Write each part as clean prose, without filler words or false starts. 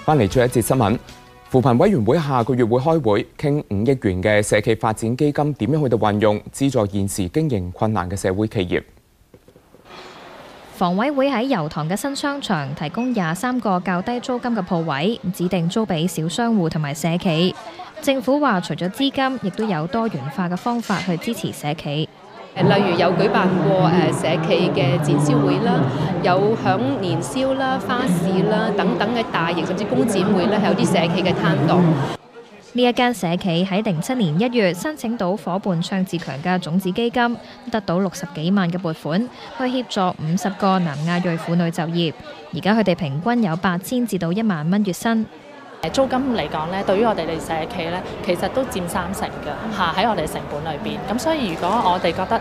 翻嚟最後一節新聞，扶貧委員會下個月會開會，傾5億元嘅社企發展基金點樣去到運用，資助現時經營困難嘅社會企業。房委會喺油塘嘅新商場提供23個較低租金嘅鋪位，指定租俾小商戶同埋社企。政府話，除咗資金，亦都有多元化嘅方法去支持社企。例如有舉辦過社企嘅展銷會啦，有響年宵啦、花市啦等等嘅大型甚至工展會咧，係有啲社企嘅攤檔。呢一間社企喺07年1月申請到伙伴倡自強嘅種子基金，得到60幾萬嘅撥款，去協助50個南亞裔婦女就業。而家佢哋平均有8000至到1萬蚊月薪。租金嚟講咧，對於我哋社企咧，其實都佔30%嘅嚇喺我哋成本裏邊。咁所以如果我哋覺得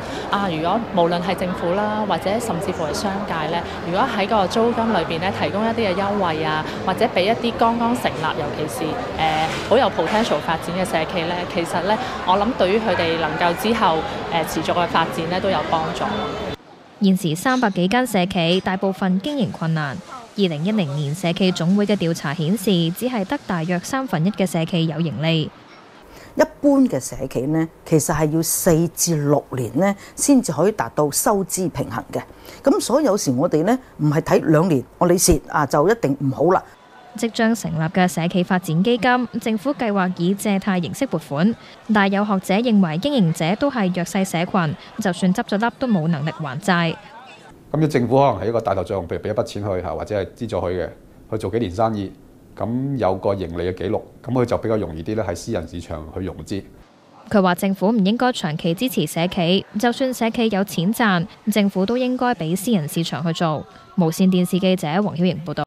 如果無論係政府啦，或者甚至乎係商界咧，如果喺個租金裏邊咧提供一啲嘅優惠啊，或者俾一啲剛剛成立，尤其是好有 potential 發展嘅社企咧，其實咧我諗對於佢哋能夠之後持續嘅發展咧都有幫助。現時300幾間社企，大部分經營困難。2010年社企總會嘅調查顯示，只係得大約1/3嘅社企有盈利。一般嘅社企呢，其實係要4至6年呢先至可以達到收支平衡嘅。咁所以有時我哋呢唔係睇2年，我哋蝕就一定唔好啦。即將成立嘅社企發展基金，政府計劃以借貸形式撥款，但有學者認為經營者都係弱勢社群，就算執咗笠都冇能力還債。咁政府可能係一個帶頭作用，譬如俾一筆錢去或者係資助佢嘅，去做幾年生意，咁有個盈利嘅記錄，咁佢就比較容易啲咧喺私人市場去融資。佢話政府唔應該長期支持社企，就算社企有錢賺，政府都應該俾私人市場去做。無線電視記者黃曉瑩報道。